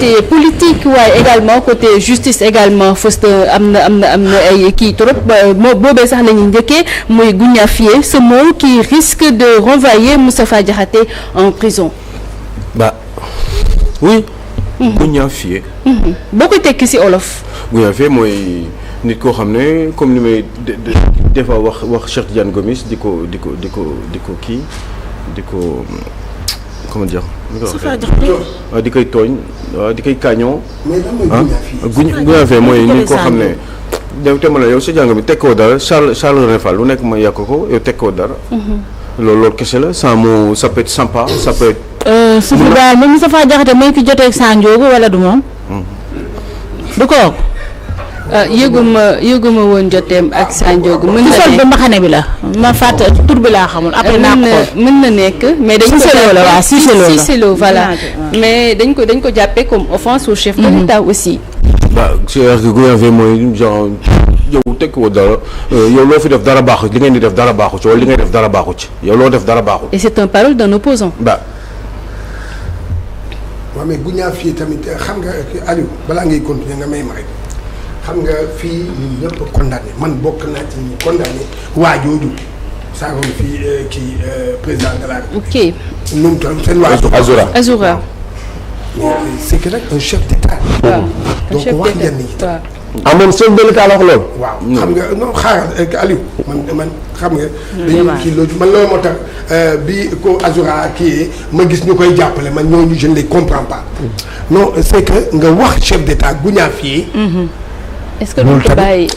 côté politique waaye également côté justice également Fauste am na ay kii trop boobee sax la ñuy njëkkee muy Gougnafier ce mot qui risque de renvoyer Moustapha Diakhaté en prison. Oui. Gougnafier. boo koy tekki ci olof. Gougnafier mooy nit koo xam ne comme li may des fois wax Cheikh Tidiane Gomis di ko kii di ko comment dire. di koy tooñ di koy kaañoo. Gougnafier mooy nit koo xam ne. te ma la yow sa jàng bi tekkoo dara Charles René Fall lu nekk ma yàq ko yow tekkoo dara. loolu kese la sans mot ça peut être sympa ça peut être. su fi daal même Moustapha Diakhaté mooy ki jotee ak Sa Ndiogou wala du moom. du ko. yëguma woon joteem ak Sa Ndiogou. mën na nekk sol ba mbaxane bi la ma fàtte tur bi laa xamul. après naa ko mën na nekk mais dañ ko Cissé Lo la waaw Cissé Lo voilà mais dañ ko jàppee comme offense au chef de l'État aussi. c'est-à-dire que Gougnafier mooy genre yow tekk woo dara yow loo fi def dara baaxu li ngeen di def dara baaxu ci wala li ngay def dara baaxu ci yow loo def dara baaxu. et c'est un parole d'un opposant. waaw mais Gougnafier tamit xam nga Aliou balaa ngay continuer nga may ma rek xam nga fii ñun ñëpp condamné man bokk naa ci ñu condamné waa jooju saagoon fii kii président de la République. ok. nu mu toll seen waa. Azoura. c'est que nag un chef d'État. donc wax yenn yi. amoon chef de l'État la wax loolu. waaw xam nga non xaaral Aliou man xam nga. dañuy kii loolu man loolu moo tax bi ko Azoura kii ma gis ñu koy jàppale man ñooñu je ne les comprends pas. non c'est que nga wax chef d'État Gougnafier. est-ce que duñ ko bàyyi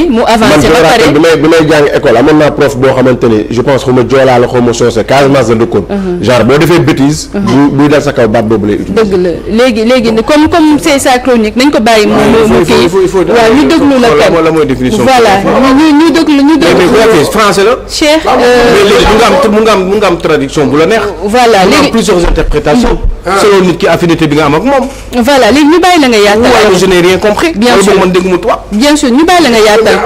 mu avancé ba pare bi may jàng école amoon naa prof boo xamante ni je pense xaw ma joolaa la xaw ma soose Casamance la dëkkoon. genre boo defee bêtise. buy dal sa kaw baat boobu lay utiliser. dëgg la léegi comme c'est sa chronique nañ ko bàyyi mu kii waaw ñu déglu la kan la mooy définition. voilà ñu déglu mais français la. Cheikh mais léegi mu nga am traduction bu la neex. voilà léegi plusieurs interprétations. selon nit ki affinité bi nga am ak moom. voilà léegi ñu bàyyi la nga yaatal. je n'ai rien compris. bien sûr man dégg mu tubaab. bien sûr ñu bàyyi la nga yaatal.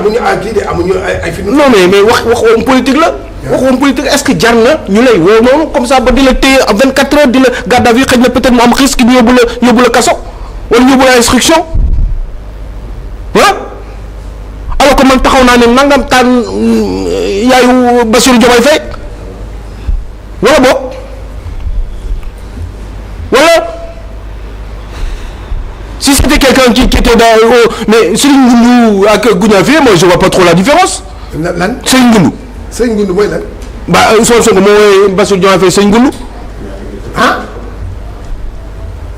amuñu ay fi. non mais waxoon politique la. waxoon politique est-ce que jar na ñu lay woo noonu comme ça ba di la téye 24 heures di la garde à vue xëy na peut-être mu am risque ñu yóbbu la kaso wala ñu yóbbu la instruction alors que man taxaw naa ne nangam taan yaayu Bassirou Diomaye Faye wala boog wala. Si c'était quelqu'un qui était dans mais Serigne Ngoundou ak Gougnafier moi je vois pas trop la différence. lan Serigne Ngoundou. Serigne Ngoundou mooy lan. Ousmane Sonko mooy Bassirou Diomaye Faye Serigne Ngoundou.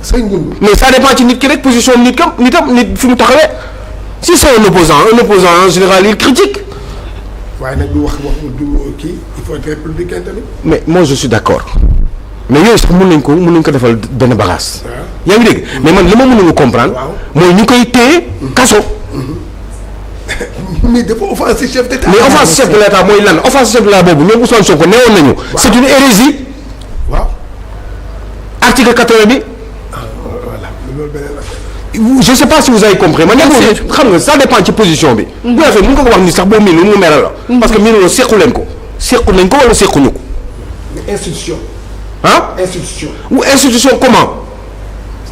Serigne Ngoundou. mais ça dépend ci nit ki rek position nit fi mu taxawee si c'est un opposant en général il critique. waaye nag du wax du kii il faut être républicain tamit. mais moi je suis d'accord. mais yooyu sax mën nañ ko defal benn bagage. yaa ngi dégg mais man li ma mënul comprendre. mooy ñu koy téye kaso. mais dafa offensé chef d'État. mais offense chef de l'État mooy lan offense chef de l'État boobu ñoom Ousmane Sonko neewoon nañu. c'est une hérésie. waaw. article 80 bi. voilà loolu beneen affaire. je sais pas si vous avez compris man ñëpp xam nga ça dépend ci position bi. bu defee mën nga ko wax ni sax boo miinu mu meral la. parce que miinu la sequ leen ko. sequ nañ ko wala sequñu ko. institution. institution. ou institution comment.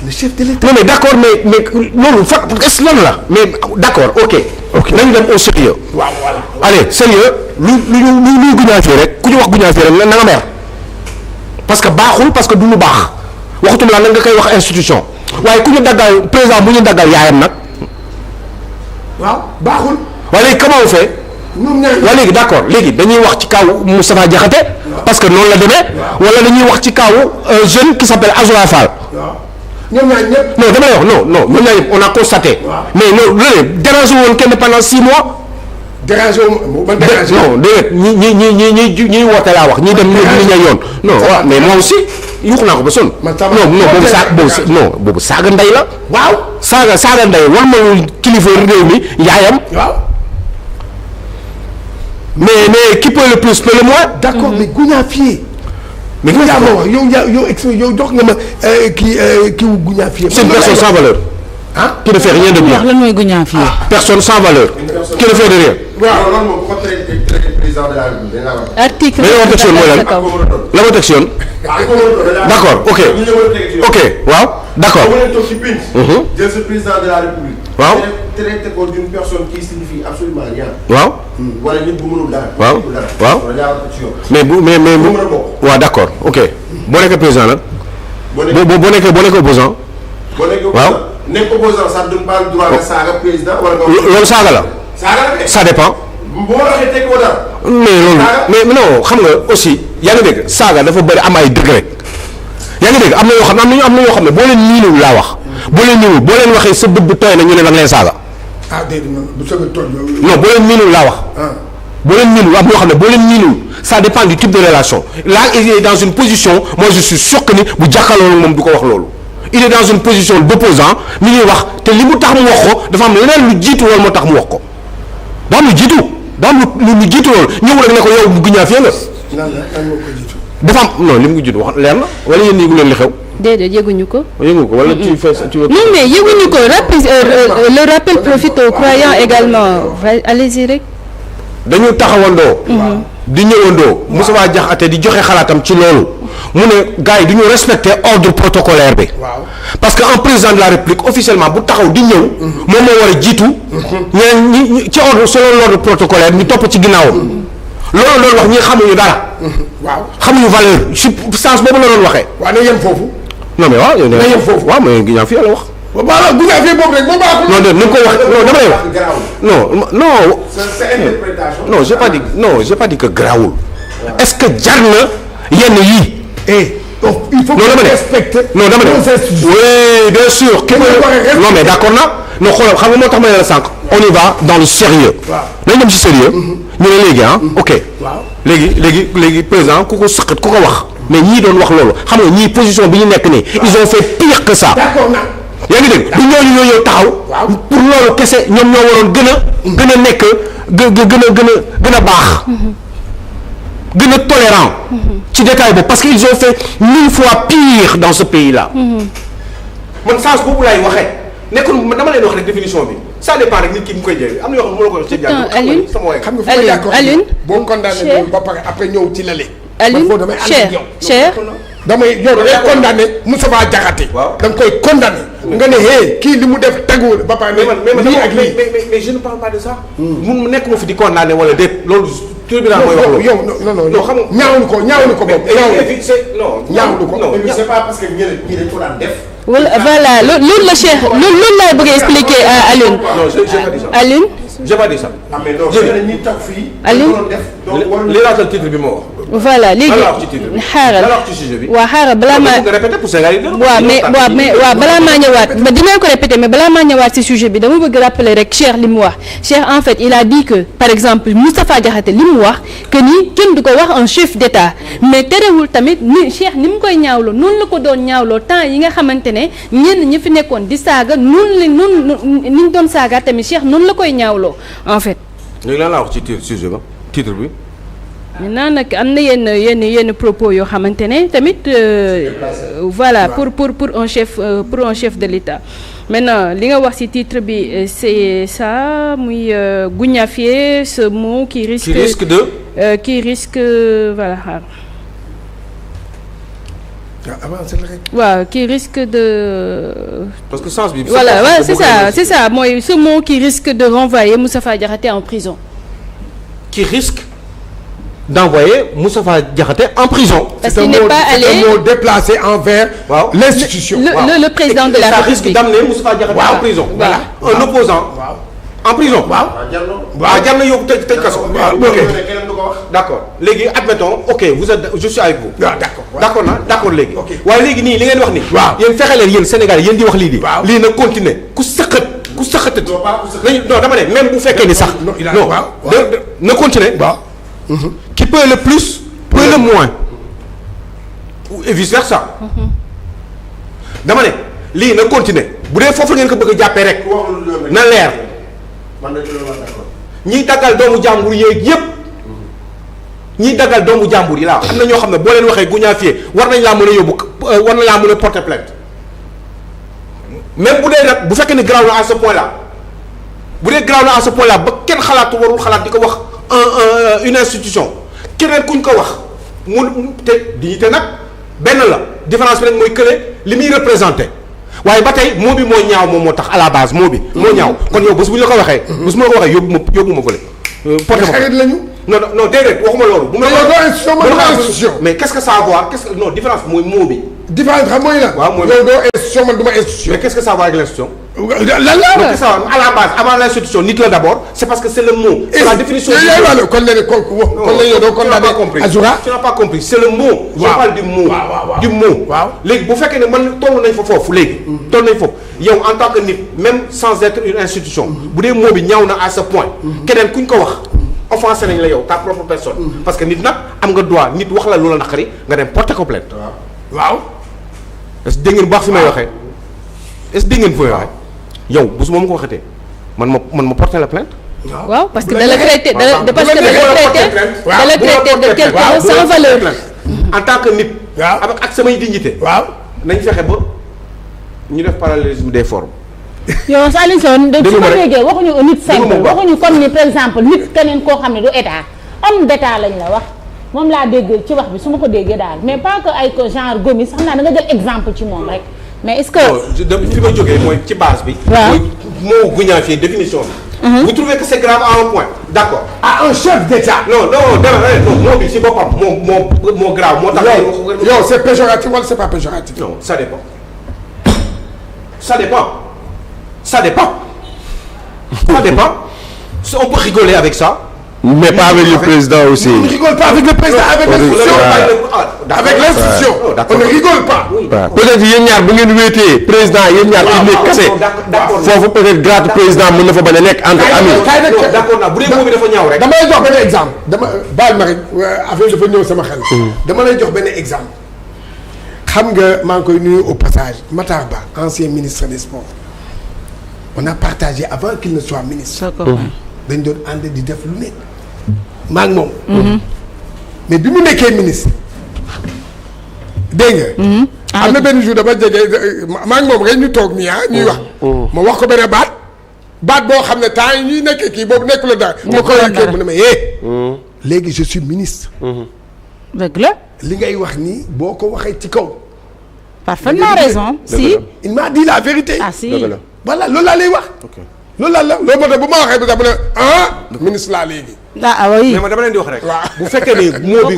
le chef de l'État. non mais d'accord mais loolu fa est-ce lan la mais d'accord ok nañu dem au sérieux. waaw voilà. allez sérieux lu Gougnafier rek ku ñu wax Gougnafier rek na nga mer parce que baaxul parce que du lu baax waxutum la nga koy wax institution waaye ku ñu daggal président bu ñu daggal yaayam nag. waaw baaxul. waaye léegi comment on fait. waaye léegi d'accord léegi dañuy wax ci kaw Moustapha Diakhaté parce que noonu la demee. wala dañuy wax ci kaw un jeune qui s'appelle Azoura Fall. ñoom ñaar ñëpp. non dama lay wax non ñoom ñaar ñëpp on a constaté. mais loolu dérangé woon kenn pendant 6 mois. dérangé wu ma dérangé non déedéet ñi woote laa wax ñi dem ñu yoon. non waaw mais moi aussi yuux naa ko ba sonn. boobu saaga ndey la. waaw saaga ndey war ma kilifa réew mi yaayam. waaw. mais qui peut le plus peut le moins. d'accord mais Gougnafier. mais yow jox nga ma kii wu Gougnafier. c'est une personne sans valeur. ah qui ne fait rien de bien. lan mooy guñaafiye. Personne sans valeur. qui ne fait de rien. waaw loolu moom ko traité président de la République dañ la wax. article mais yow teg si yoon mooy lan la ma teg si yoon. d'accord ok ok waaw d'accord. bu leen toog ci pinc. jël sa président de la République. waaw traité ko d'une personne qui signifie absolument rien. waaw. wala nit bu mënul dara. waaw waaw wala yaa ko ci yoon. mais bu mën a bokk. waaw d'accord ok boo nekkee président nag. boo nekkee opposant. boo nekkee waaw nekk opposant ça donne pas le droit nga saaga président wala nga. loolu saaga la. saaga la de. ça dépend. boo waxee teg ko dara. mais non xam nga aussi yaa ngi dégg saaga dafa bëri am ay degré yaa ngi dégg am na yoo xam ne am na yoo xam ne boo leen niinul laa wax boo leen niinul boo leen waxee sa bët bu tooy na ñu ne da nga leen saaga. ah déedéet man bu soobee tool yooyu. non boo leen niinul laa wax. boo leen niinul am yoo xam ne boo leen niinul ça dépend du type de relation là il est dans une position moi je suis sûr que ni bu jàkkaarloo moom du ko wax loolu. il est dans une position d'opposant mi ngi wax te li mu tax mu wax ko dafa am leneen lu jiitu loolu moo tax mu wax ko daa am lu jiitu daa am lu jiitu loolu ñëw rek ne ko yow guñaafiye nga. lan moo ko jiitu. dafa am non li mu jiitu wax leer na wala yéen yëgu leen li xew. déedéet yëguñu ko. yëgu ko wala tu fais tu veux. non mais yëguñu ko le rappel profite aux croyants également allez-y rek. dañu taxawandoo. di ñëwandoo. Moustapha Diakhaté di joxe xalaatam ci loolu. mu ne gars yi du ñu respecter ordre protocolaire bi. waaw parce que un président de la République officiellement bu taxaw di ñëw. moom moo war a jiitu. ñeneen ñi ci ordre selon l'ordre protocolaire ñu topp ci ginnaawam. loolu doon wax ñi xamuñu dara. waaw xamuñu valeur ci sens boobu la doon waxee. waaw na yem foofu. non mais waaw yow na yem foofu waaw mais ginnaaw fii la wax. voilà guñaafiye boobu rek boo baaxul. non ni nga ko wax non dama lay wax. non. sa interprétation. non j'ai pas dit que garaawul. est-ce que jar na yenn yii. donc il faut que respecter. non dama ne oui bien sûr. non mais d'accord na non xoolal xam nga moo tax ma ne la sànq. on y va dans le sérieux. waaw nañ dem ci sérieux. ñu ne léegi ok. waaw léegi président ku ko sëqat ku ko wax. mais ñii doon wax loolu xam nga ñii position bi ñu nekk nii. ils ont fait pire que ça. d'accord na. yaa ngi dégg du ñooñu ñoo ñëw taxaw. pour loolu kese ñoom ñoo waroon gën a nekk gën a baax. gën a tolérant. ci détail boobu parce que ils ont fait 1000 fois pire dans ce pays là. man sens boobu laay waxee nekkul dama leen wax rek définition bi ça dépend rek nit ki mu koy jëlee am na yoo xam ne moo la ko wax ci jàng. Alioune xam nga fu ma d'accord boo condamné ba pare après ñëw ci lale. Alioune cher damay yow da ngay condamné Moustapha Diakhaté. waaw da nga koy condamné. nga ne hey kii li mu def teguwul ba pare. mais je ne parle pas de ça. mun nekk ma fi di condamné wala déet loolu. tribunal mooy wax loolu yow non xam nga ñaawlu ko boobu. ñaawlu ko non c'est pas parce que ñeneen ñi dañ ko daan def. voilà loolu la Cheikh loolu laay bëgg a expliquer à Alioune. non j'ai pas dit ça. Alioune. j'ai pas dit ça. ah mais non ñeneen ñi toog fii. Alioune li laatal titre bi moo wax. voilà léegi xaaral waaw xaaral balaa maa waaw balaa maa ñëwaat ba dinaa ko répéter mais balaa maa ñëwaat ci sujet bi dama bëgg rappeler rek Cheikh li mu wax Cheikh en fait il a dit que par exemple Moustapha Diakhaté li mu wax que ni kenn du ko wax un chef d'État mais terewul tamit ni Cheikh ni mu koy ñaawloo noonu la ko doon ñaawloo temps yi nga xamante ne ñenn ñi fi nekkoon di saaga noonu ni ñu doon saaga tamit Cheikh noonu la koy ñaawloo en fait. léegi lan laa wax ci sujet ba titre bi. maintenant nag am na yenn propos yoo xamante ne tamit voilà pour un chef de l'État maintenant li nga wax ci titre bi c'est ça muy guñafier ce mot qui risque voilà xaar waaw qui risque de. parce que sens bi. voilà ouais, c'est ça mooy ce mot qui risque de renvoyer Moustapha Diakhaté en prison. qui risque d'envoyer Moustapha Diakhaté en prison. Parce qu'il n'est pas allé. C'est un mot déplacé envers l'institution. Le président de la République. Ça risque République. d'amener Moustapha Diakhaté en prison. Voilà. Un opposant. En prison. jar na yóbbu tëj kaso. d'accord léegi admettons ok je suis avec vous. d'accord léegi. waaye léegi nii li ngeen wax nii. yéen fexe leen yéen Sénégal yéen di wax lii di. lii na continuer ku sëqat. non dama ne même bu fekkee ni sax. non na continuer. qui peut le plus peut le moins. et vice versa. dama ne lii na continuer bu dee foofu ngeen ko bëgg a jàppee rek. na leer. ñiy daggal doomu jàmbur yeeg yépp ñiy daggal doomu jàmbur yi laa am na ñoo xam ne boo leen waxee guñaafiye war nañ laa mën a yóbbu war nañ laa mën a porter plainte même bu dee nag bu fekkee ne grave na à ce point là bu dee grave na à ce point là ba kenn xalaatu warul xalaat di ko wax une institution keneen kuñ ko wax mun te dignité nag benn la différence bi nag mooy kële li muy représenté waaye ba tey moo bi moo ñaaw moom moo tax à la base moo bi moo ñaaw kon yow bés bu ñu la ko waxee bés bu ma la ko waxee yóbbu ma fële porté ma xarit lañu. non déedéet waxuma loolu bu ma doo institution mais qu'est-ce que ça va voir qu'est-ce que non différence bi mooy moo bi différence xam mooy la. waaw mooy yow doo institution man du ma institution. mais qu'est-ce que ça va avec l'institution lan donc la. ça va à la base avant l'institution nit la d'abord c'est parce que c'est le mot c'est la définition du mot kon léegi kon léegi yow doo condamné Azoura. tu n'as pas compris c'est le mot je parle du mot du mot waaw léegi bu fekkee ne man toll nañ fa foofu léegi toll nañ foofu yow en tant que nit même sans être une institution bu dee mot bi ñaaw na à ce point keneen kuñ ko wax offensé nañ la yow ta propre personne parce que nit nag am nga droit nit wax la loola naqari nga dem porter ko plainte waaw est-ce que dégg ngeen bu baax fi may waxee est-ce que dégg ngeen fi may waxee yow bu su ma ko waxatee man ma porter la plainte waaw parce que da la traité parce que da la traité de quelqu'un sans valeur. en tant que nit. waaw ak samay dignité. waaw nañ fexe ba ñu def parallélisme des formes. yow sa Alioune Sow de su ma rek. déggee waxuñu nit simple Déglu ma waxuñu comme ni par exemple nit keneen koo xam ne du état homme d'état lañ la wax moom laa dégg ci wax bi su ma ko déggee daal mais pas que ay ko genre Gomis xam naa da nga jël exemple ci moom rek mais est-ce que. fi ma jógee mooy ci base bi. waaw mooy moo guñaafee définition bi. vous trouvez que c'est grave à un point d'accord. à un chef d'État. non moo bi si boppam moo grave moo tax. yow c'est péjoratif wala c'est pas péjoratif. non ça dépend. ça dépend. Ça dépend. On peut rigoler avec ça. mais pas avec le président aussi. On ne rigole pas avec le président, avec l'institution. Avec l'institution. On ne rigole pas. peut-être yéen ñaar bu ngeen wéetee président yéen ñaar ci nekk kese. foofu peut-être grade président mën na fa bañ a nekk entre amis. d'accord naa bu dee moom bi dafa ñaaw rek. dama lay jox benn exemple baal ma rek affaire dafa ñëw sama xel. dama lay jox benn exemple. xam nga maa ngi koy nuyu au passage Matar Ba ancien ministre des sports. on a partagé avant qu'il ne soit ministre. dañ doon ànd di def lu nekk. maa ngi moom. mais bi mu nekkee ministre. dégg nga. am na benn jour dama jege maa ngi moom rek ñu toog nii ñuy wax. ma wax ko benn baat boo xam ne temps yi ñuy nekkee kii boobu nekkul la dara. ma koy kii mu ne ma léegi je suis ministre. dëgg la. li ngay wax nii boo ko waxee ci kaw. parfaitement raison. si il m'a dit la vérité. ah si voilà loolu laa lay wax. loolu laa la loolu moo tax bu ma waxee bi sax mu ne ministre laa léegi. ah oui. mais man dama leen di wax rek. waaw bu fekkee ni moo bi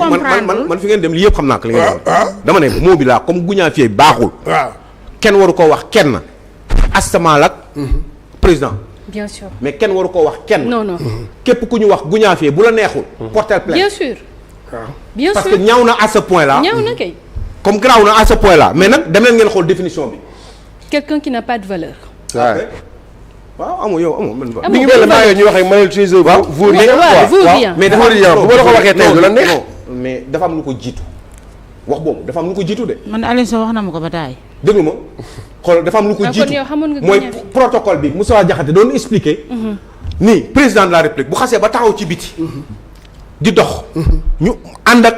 man fi ngeen dem li yëpp xam naa ko li ngeen wax. dama ne moo bi laa comme guñaafee baaxul. waaw kenn waru koo wax kenn. astamal ak président. bien sûr mais kenn waru koo wax kenn. non non. képp ku ñu wax guñaafee bu la neexul. porter plainte bien sûr. bien sûr parce que ñaaw na à ce point là. ñaaw na kay. comme garaaw na à ce point là mais nag dem leen ngeen xool définition bi. quelqu'un qui n'a pas de valeur. waaw amoo yow amoo man. mi ngi mel ne maa ngi ñuy wax ak Manuel Théodore. waaw vous bien. mais dafa bu ma la ko waxee tey du la neex. mais dafa am lu ko jiitu wax boobu dafa am lu ko jiitu de. man Alioune Sow wax na ma ko ba taay. déglu ma xool dafa am lu ko jiitu mooy protocole bi Moussa Diakhaté doon expliquer. ni président de la République bu xasee ba taxaw ci biti. di dox. ñu ànd ak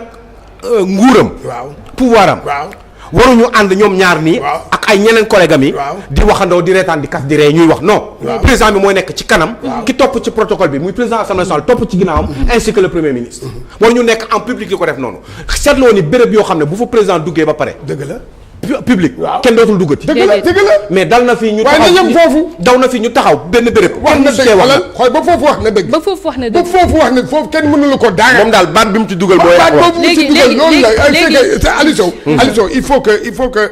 nguuram. waaw pouvoir am. waaw waruñu ànd ñoom ñaar nii. ak ay ñeneen collègue am yi. di waxandoo di reetaan di kas di ree ñuy wax non. président bi mooy nekk ci kanam. ki topp ci protocole bi muy président assemblée nationale topp ci ginnaawam. ainsi que le premier ministre. waruñu nekk en public di ko def noonu. seetloo ni béréb yoo xam ne bu fa président duggee ba pare. dëgg la. public. kenn dootul duggati. dëgg la dëgg la. mais dal na fi ñu. waaye na yem foofu. daw na fi ñu taxaw benn béréb. wax na dëgg wala xool ba foofu wax na dëgg. ba foofu wax na ba dëgg. foofu wax na foofu kenn mënulu ko dara. moom daal baat bi mu ci dugal mooy. baat boobu mu ci dugal loolu la léegi Aliou Sow. Aliou Sow il faut que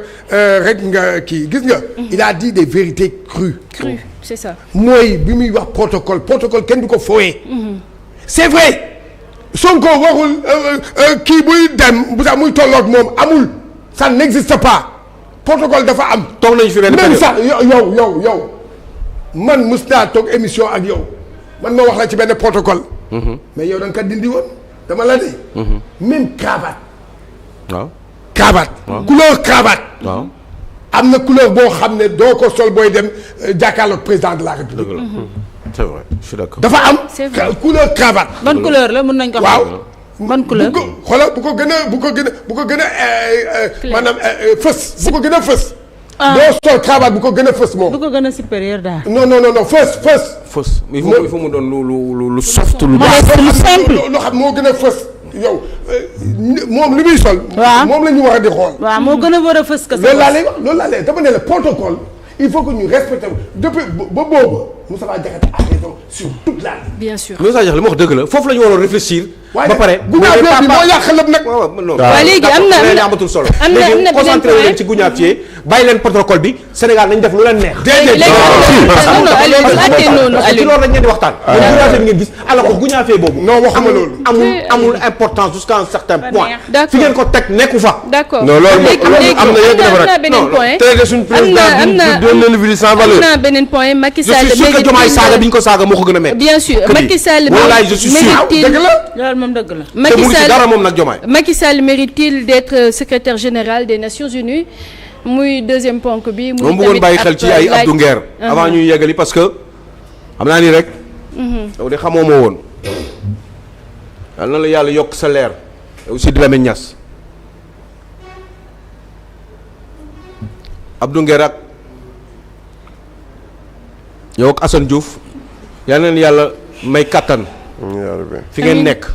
rek nga kii gis nga. il a dit des vérités crues. cru c'est ça. mooy bi muy wax protocole kenn du ko fooyee. c'est vrai Sonko waxul kii buy dem bu sax muy tolloog moom amul ça n'existe pas. protocole dafa am. toog nañu fi benn même sax yow man mës naa toog émission ak yow man ma wax la ci benn protocole. mais yow da nga ko dindi woon dama la ne. même cravate. waaw cravate. couleur cravate. waaw am na couleur boo xam ne doo ko sol booy dem jàkkaarloog président de la république. dëgg la c'est vrai je suis d'accord. dafa am. C'est vrai. couleur cravate. bonne couleur la mën nañ ko. waaw bonne couleur. xoolal bu ko gën a maanaam fës. bu ko gën a fës. doo sol cravate bu ko gën a fës moom. du ko gën a supérieur daal. non fës. il faut mu doon lu soft lu simple. loo xam moo gën a fës yow moom li muy sol. waaw moom la ñu war a di xool. waaw moo gën a war a fës que loolu laa lay wax loolu laa lay dama ne la protocole il faut que ñu respecté depuis ba boobu Moustapha Diakhaté a raison sur toute la ligne. bien sûr. Moussa Diakhaté li ma wax dëgg la foofu la ñu waroon réfléchir. ba pare Gounafié bi moo yàq lépp nag. waaw léegi am na amatul solo. am na léegi concentré leen ci Gounafié bàyyi leen protocole bi Sénégal nañ def lu leen neex. léegi noonu ci loolu lañ leen di waxtaan. Gounafié bi ngeen gis alors que Gounafié boobu. non waxuma loolu. amul importance jusqu'à un certain point. d'accord fi ngeen ko teg nekku fa. d'accord non loolu am na yëg dafa rek beneen point. tey de suñu président doon leen vie sans valeur. am na beneen point Macky Sall. je suis sûr que Diomaye saaga bi ñu ko saaga moo ko gën a métti. bien sûr Macky Sall. walaay je suis sûr dëgg la. loolu moom dëgg la. te mu ngi ci dara moom nag Diomaye. Macky Sall mérite-t-il d'être secrétaire général des Nations Unies muy deuxième ponk bi. muy moom bëggoon bàyyi xel ci ay Abdou Nguer avant ñuy yeggali parce que xam naa ni rek. yow de xamoo ma woon. yal na la yàlla yokk sa leer. aussi di Lamine Niass. Abdou Nguer ak yow ak Assane Diouf yal na leen yàlla may kattan. fi ngeen nekk.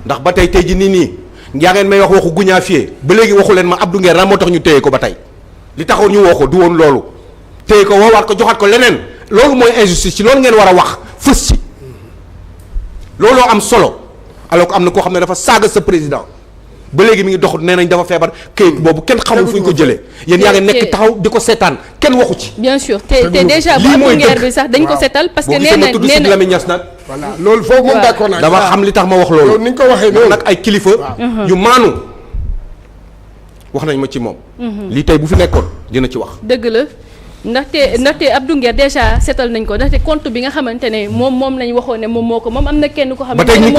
ndax ba tey ji nii yaa ngeen may wax waxu Gounafié ba léegi waxu leen ma Abdou Nguer lan moo tax ñu téye ko ba tey li taxoon ñu woo ko du woon loolu téye ko woowaat ko joxaat ko leneen loolu mooy injustice ci loolu ngeen war a wax fës ci looloo am solo alors que am na koo xam ne dafa saaga sa président ba léegi mi ngi dox nee nañ dafa feebar këyit boobu kenn xamul fu ñu ko jëlee yéen yaa ngi nekk taxaw di ko seetaan kenn waxu ci. bien sûr te déjà bu Abdou Nguer bi sax dañ ko seetal parce que nee na Lamine Niass nag. voilà loolu foofu moom d'accord naa. dama xam li tax ma wax loolu. ni ñu ko waxee noonu nag ay kilifa. yu maanu wax nañ ma ci moom. lii tey bu fi nekkoon dina ci wax. dëgg la ndaxte Abdou Nguer déjà seetal nañ ko ndaxte compte bi nga xamante ne moom lañ waxoon ne moom moo ko moom am na kenn ko xamante ne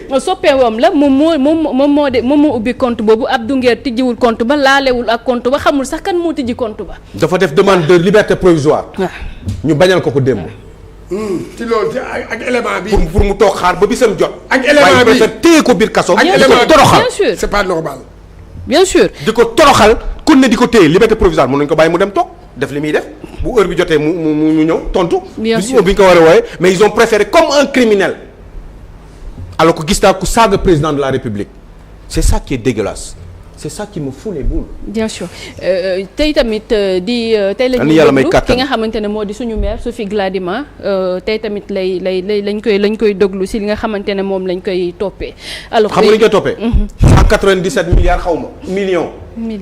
moom soppeewam la moom moo ubbi compte boobu Abdou Nguer tijjiwul compte ba laalewul ak compte ba xamul sax kan moo tijji compte ba. dafa def demande de liberté provisoire. ñu bañal ko démb. ci loolu ak élément bi. pour mu toog xaar ba bisam jot. ak élément bi waaye téye ko biir kaso. ak élément bi toroxal bien sûr c'est pas normal. bien sûr di ko toroxal kon ne di ko téye liberté provisoire mën nañu ko bàyyi mu dem toog def li muy def bu heure bi jotee mu ñëw tontu. bien sûr bi ñu ko war a wooye mais ils ont préféré comme un criminel alors que gis naa ku saaga président de la République c'est ça qui est dégueulasse c'est ça qui me fout les boules. bien sûr tey tamit tey la ñuy déglu ki nga xamante ne moo di suñu maire Sophie Gladima tey tamit lañ koy déglu si li nga xamante ne moom lañ koy toppee. alors xam nga li ñu koy toppee. 197 milliards xaw ma millions.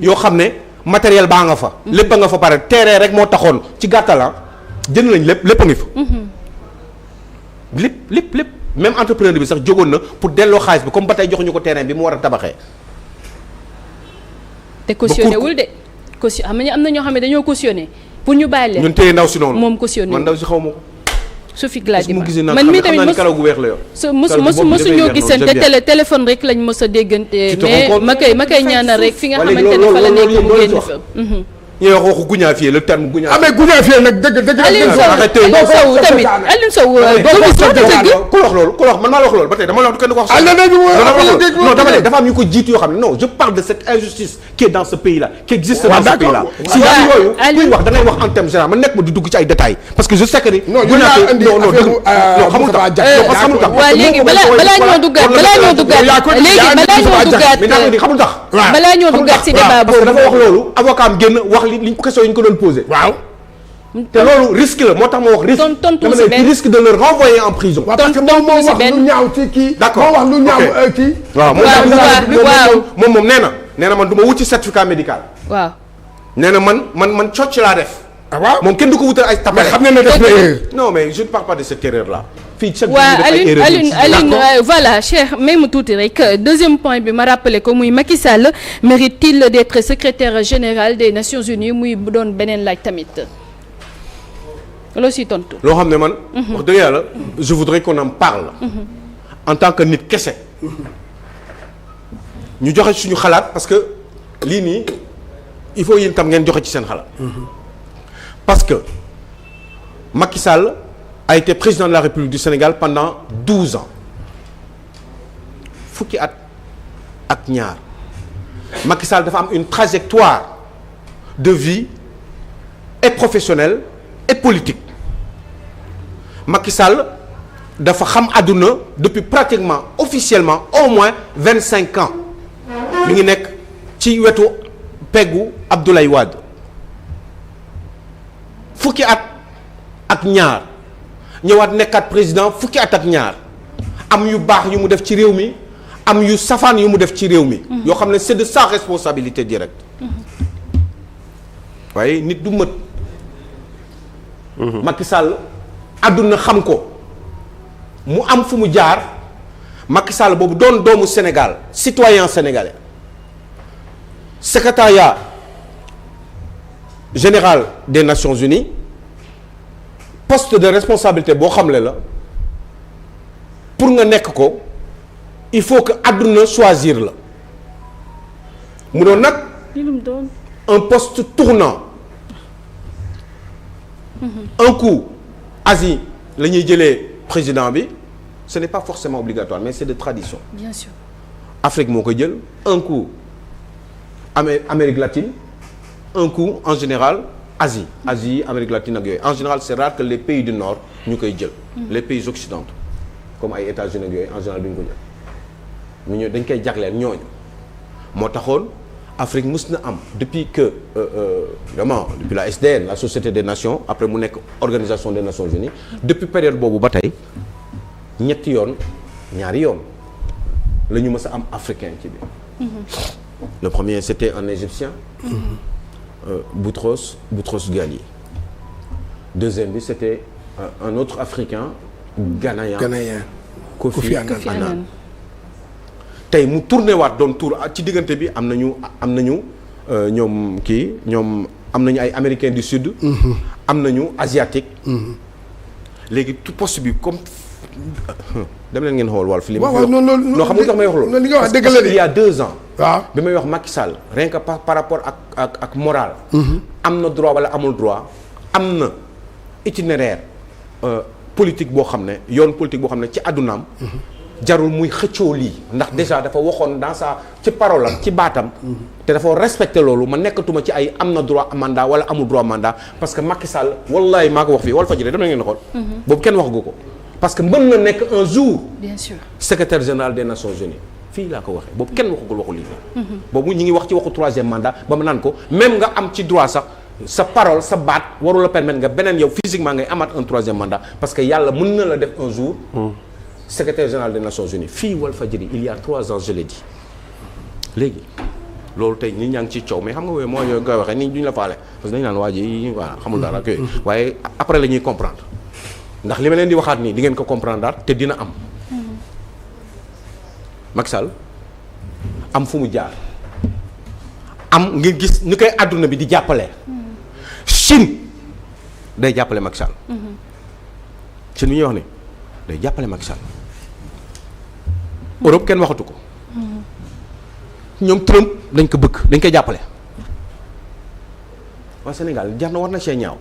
yoo xam ne matériel baa nga fa. lépp a nga fa pare terrain rek moo taxoon ci gàttal jënd nañ lépp a ngi fa. lépp même entrepreneur bi sax jógoon na pour delloo xaalis bi comme ba tey joxuñu ko terrain bi mu war a tabaxee. te cautionné wul de caution am na ñoo xam ne dañoo cautionné pour ñu bàyyi leen. ñun téye ndaw si noonu moom cautionné man ndaw si xaw ma ko. Sophie Gladima man mii tamit karaw gu weex la yor. mosu ñoo gisante téléphone rek lañ mos a déggante. mais ma koy ñaanal rek fi nga xamante ne fa la nekk mu génn fa. ñuy wax waxu Gounafié le terme Gounafié. ah mais Gounafié nag dëgg. Alioune Sow tamit Alioune Sow. ku wax loolu man maa la wax loolu ba tey dama la wax kenn ko wax. non dama ne dafa am ñu ko jiitu yoo xam ne non je parle de cette injustice qui est dans ce pays là qui existe dans ce pays là. si yooyu kuy wax da ngay wax en terme général man nekk ma di dugg ci ay détails parce que je sais que ni. Gounafié non xamul tax waaw léegi balaa ñoo duggaat balaa ñoo duggaat si débat boobu dafa wax loolu avocat am génn wax li question yi ñu ko doon posé. waaw. te loolu risque la moo tax ma wax risque. tontu si benn risque de le renvoyer en prison. parce que moom moo wax lu ñaaw ci kii. d'accord moo wax lu ñaaw kii. waaw moom nee na man du ma wuti certificat médical. waaw. nee na man cocc laa def. ah waaw moom kenn du ko wutal ay tapale. mais xam na ne def na erreur. non mais je ne parle pas de cette erreur là. fii chaque waaw Alioune voilà Cheikh may mu tuuti rek deuxième point bi ma rappelé ko muy Macky Sall mérite-t-il d'être secrétaire général des Nations Unies muy bu doon beneen laaj tamit loo si tontu. loo xam ne man. wax dëgg yàlla je voudrais qu'on en parle. en tant que nit kese. ñu joxe suñu xalaat parce que lii nii il faut yéen tam ngeen joxe ci seen xalaat. parce que Macky Sall a été président de la République du Sénégal pendant 12 ans fukki at ak ñaar Macky Sall dafa am une trajectoire de vie et professionnel et politique Macky Sall dafa xam àdduna depuis pratiquement officiellement au moins 25 ans mi ngi nekk ci wetu peggu Abdoulaye Wade fukki at ak ñaar ñëwaat nekkaat président fukki at ak ñaar am yu baax yu mu def ci réew mi am yu safaan yu mu def ci réew mi. yoo xam ne c'est de sa responsabilité directe. waaye nit du mët. Macky Sall àdduna xam ko mu am fu mu jaar Macky Sall boobu doon doomu Sénégal citoyen sénégalais secrétariat général des Nations Unies poste de responsabilité boo xamle la pour nga nekk ko il faut que àdduna choisir la mu doon nag un poste tournant un coup Asie la ñuy jëlee président bi ce n'est pas forcément obligatoire mais c'est de tradition. Bien sûr. Afrique moo koy jël un coup Amérique latine un coup en général Asie Amérique latine ak yooyu en général c'est rare que les pays du nord ñu koy jël. les pays occidentaux comme ay États-Unis ak yooyu en général duñ ko jël ñu dañ koy jagleel ñooñu moo taxoon Afrique mus na am depuis que vraiment depuis la SDN la Société des Nations après mu nekk Organisation des Nations Unies depuis période boobu ba tey ñetti yoon ñaari yoon la ñu mës a am africain ci biir. Le premier c'était un Égyptien. Boutros Ghali. Deuxième bi c'était un autre Africain Ghanéen. Kofi Annan. tey mu tourné waat doon tour ci diggante bi am nañu ñoom am nañu ay Américains du Sud. am nañu asiatique. léegi tout poste bi comme dem leen ngeen xool wàllu film. waaw non xam nga tax may wax loolu. li nga wax dëgg la de il y a 2 ans. waaw bi may wax Macky Sall rien que par rapport ak moral. am na droit wala amul droit am na itinéraire politique boo xam ne yoon politique boo xam ne ci àddunaam. jarul muy xëccoo lii ndax déjà dafa waxoon dans sa ci parole am ci baatam. te dafa respecté loolu ma nekkatuma ci ay am na droit mandat wala amul droit mandat parce que Macky Sall wallahi maa ko wax fii Walfadjri dem na ngeen xool. boobu kenn waxagu ko parce que mën na nekk un jour. bien sûr secrétaire général des Nations Unies fii laa ko waxee boobu kenn waxagul waxu lii. boobu ñu ngi wax ci waxu 3e mandat ba ma naan ko même nga am ci droit sax sa parole sa baat warul la permettre nga beneen yow physiquement ngay amaat un 3e mandat parce que yàlla mën na la def un jour. secrétaire général des Nations Unies fii Walfadjri il y a 3 ans je l'ai dit léegi loolu tey nit ñaa ngi ci coow mais xam nga wooyu moo ñoo koy waxee nit duñu la faale parce que dañu naan waa ji voilà xamul dara ak yooyu waaye après la ñuy comprendre ndax li ma leen di waxaat nii di ngeen ko comprendre daal te dina am Macky Sall am fu mu jaar am ngir gis ñu koy àdduna bi di jàppale Chine day jàppale Macky Sall Chine bi ñuy wax ni day jàppale Macky Sall Europe kenn waxatu ko ñoom Trump dañ ko bëgg dañ koy jàppale waa Sénégal jar na war na see ñaaw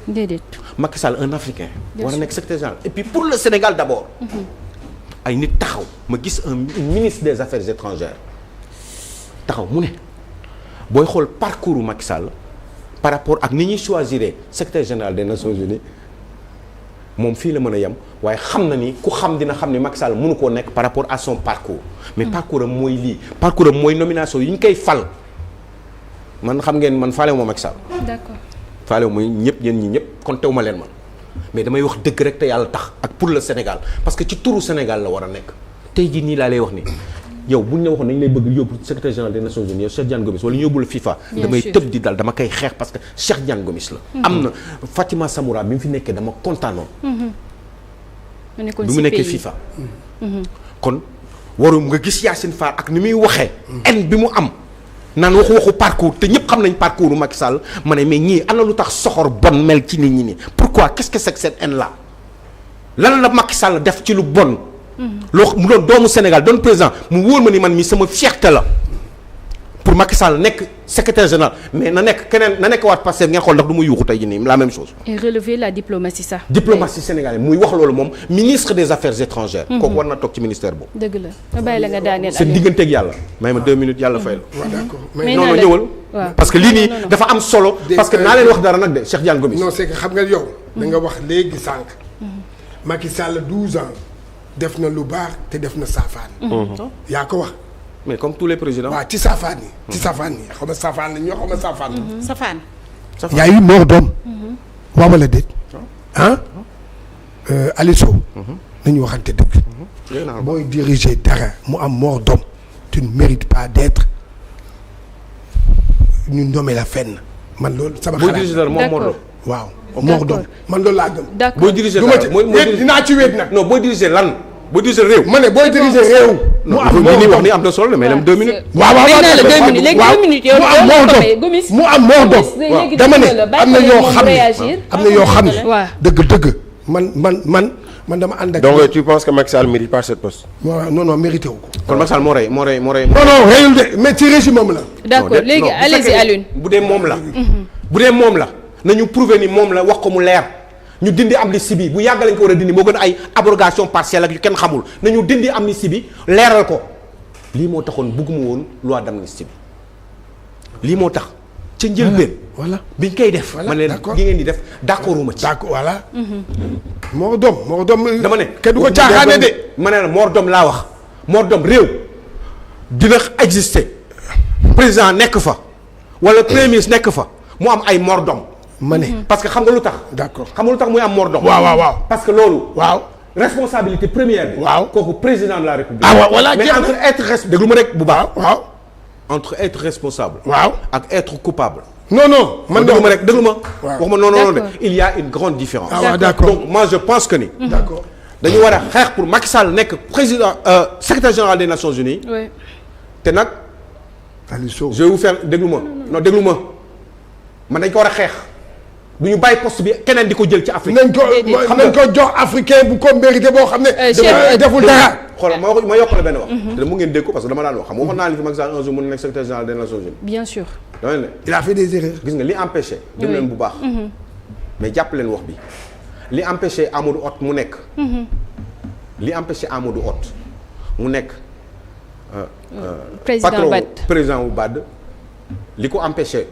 déedéet Macky Sall un Africain war a nekk secrétaire général et puis pour le Sénégal d'abord ay nit taxaw ma gis un ministre des Affaires étrangères taxaw mu ne booy xool parcours Macky Sall par rapport ak ni ñuy choisir secrétaire général des Nations Unies moom fii la mën a yem waaye xam na ni ku xam dina xam ni Macky Sall mënu koo nekk par rapport à son parcours mais parcours am mooy lii parcours am mooy nomination yi ñu koy fal man xam ngeen man faalewu ma Macky Sall. d'accord faalewu ma ñëpp yéen ñi ñëpp kon tew ma leen man mais damay wax dëgg rek te yàlla tax ak pour le Sénégal parce que ci turu Sénégal la war a nekk tey jii nii laa lay wax ni yow bu ñu la waxoon nañu lay bëgg yóbbu secrétaire général des Nations Unies yow Cheikh Diane Gomis wala ñu yóbbu la FIFA. damay tëb di dal dama koy xeex parce que Cheikh Diane Gomis la. am na Fatima Samoura bi mu fi nekkee dama kontaanoon. bi mu nekkee FIFA. kon warum nga gis Yacine Fall ak ni muy waxee. bi mu am naan waxu parcours te ñëpp xam nañ parcours Macky Sall ma ne mais ñii ana lu tax soxor bon mel ci nit ñi nii pourquoi qu'est-ce que c'est que cette haine là lan la Macky Sall def ci lu bon. loo mu doon doomu Sénégal doon président mu wóor ma ni man mi sama fierté la pour Macky Sall nekk secrétaire général mais na nekk keneen na nekk waat Pastef ngeen xool ndax du mu yuuxu tey jii nii la même chose. et relever la diplomatie sax. diplomatie sénégalaise muy wax loolu moom ministre des affaires étrangères. kooku war na toog ci ministère boobu. dëgg la ma bàyyi la nga daaneel. seen digganteeg yàlla. may ma 2 minutes yàlla fay la. waaw d'accord mais non ñëwal. parce que lii nii dafa am solo. parce que naa leen wax dara nag de Cheikh Diane Gomis. non c'est que xam nga yow. da nga wax léegi sànq. Macky Sall 12 ans def na lu baax te def na saafaan. yaa ko wax. mais comme tous les présidents. waaw ci saafaan yi. ci saafaan yi xaw ma saafaan la ñoo xaw ma saafaan la. safaan. y a eu mort d'homme. waaw wala déet. ah. Aliou Sow. nañu waxante dëgg. booy diriger dara mu am mort d'homme tu ne mérites pas d'être ñu nommé la fenn man loolu sama xalaat. booy diriger dara moom mort d'homme. waaw mort d'homme man loolu laa gëm. d'accord booy diriger dara mooy dinaa ci wéet nag. non booy diriger lan. booy diriger réew. ma ne booy diriger réew. mu am li ñuy wax ni am na solo mais dem 2 minutes. waaw waaw mu am mort d'homme dama ne am na yoo xam ne am na yoo xam ne. dëgg man dama ànd ak. donc tu penses que Macky Sall mérite pas cette poste. waaw non mérité wu ko. kon Macky Sall moo rey. non reyul de mais ci régime am la. d'accord léegi allez-y Alioune. bu dee moom la. bu dee moom la nañu prouver ni moom la wax ko mu leer ñu dindi amnistie bi bu yàgg lañ ko war a dindi moo gën ay abrogation partielle ak yu kenn xamul nañu dindi amnistie bi leeral ko lii moo taxoon bëgguma woon loi d'amnistie bi lii moo tax. ca njëlbeen. voilà biñ koy def. voilà ma leen d'accord gi ngeen di def d'accorduma ci. d'accord voilà. mort d'homme. dama ne kenn du ko caaxaane de. ma ne la mort d'homme laa wax mort d'homme réew dina exister président nekk fa wala premier ministre nekk fa mu am ay mort d'homme. ma ne parce que xam nga lu tax. d'accord xam nga lu tax muy am mort d'homme. waaw. parce que loolu. waaw responsabilité première bi. waaw kooku président de la république. ah waaw voilà mais entre être déglu ma rek bu baax. waaw. entre être responsable. waaw ak être coupable. non man déglu ma rek déglu ma. waaw wax ma non de il y a une grande différence. ah waaw d'accord donc moi je pense que ni. d'accord dañu war a xeex pour Macky Sall nekk président secrétaire général des Nations Unies. oui. te nag. Aliou Sow je vais vous faire déglu ma non déglu ma man dañ ko war a xeex du ñu bàyyi poste bi keneen di ko jël ci Afrique. nañ ko jox africain bu ko mérité boo xam ne. deful dara. xoolal ma yokk la benn wax. te mu ngeen dégg ko parce que dama daan wax xam nga waxoon naa li fi Macky Sall un jour mën na nekk secrétaire général des Nations Unies. bien sûr. dama ne il a fait des erreurs. gis nga li empêché. déglu leen bu baax. mais jàpp leen wax bi li empêché Amadou Hott mu nekk. li empêché Amadou Hott mu nekk. président wu BAD li ko empêché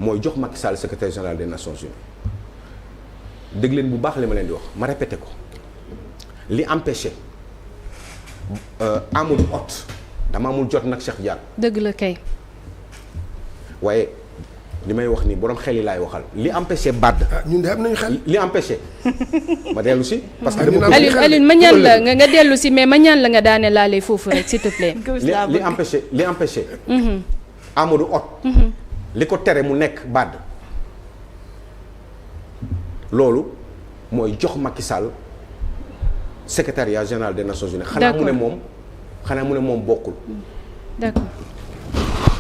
mooy jox Macky Sall secrétaire général des Nations Unies dégg leen bu baax li ma leen di wax ma répété ko li empêché Amadou Hott dama amul jot nag Cheikh Diane. dëgg la kay. waaye li may wax nii borom xel yi laay waxal li empêché BAD. ñun de am nañu xel. li empêché ma dellu si. parce que Alioune ma ñaan la nga dellu si mais ma ñaan la nga daane laalee foofu rek s'il te plaît. li empêché. Amadou Hott. li ko tere mu nekk BAD. loolu mooy jox Macky Sall secrétariat général des Nations Unies. xanaa mu ne moom bokkul. d'accord.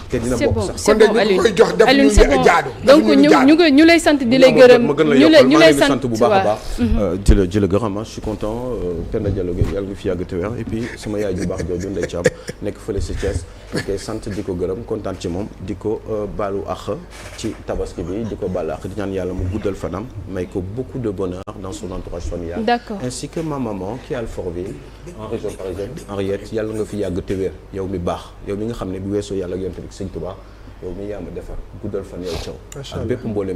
te dina bokk sax c'est bon Alioune koy jox def ñu jaadu. donc ñu lay sant di lay gërëm ñu lay sant bu baax a baax. di la gërëm je suis content Penda Diallo yàlla nga fi yàgg te wér et puis sama yaay ju baax jooju Ndeye Thiam nekk fële si Thiès ok sant di ko gërëm kontaan ci moom di ko baalu àq ci tabaski bi di ko baalu àq di ñaan yàlla mu guddal fanam may ko beaucoup de bonheur dans son entourage familial. D'accord. ainsi que ma maman qui est à Alfortville en région parisienne Henriette yàlla nga fi yàgg te wér yow mi baax yow mi nga xam ne bu weesoo yàlla ak yonent bi Sëñ Tuubaa yow mi yaa ma defar guddal fan yow caw ak bépp mboolem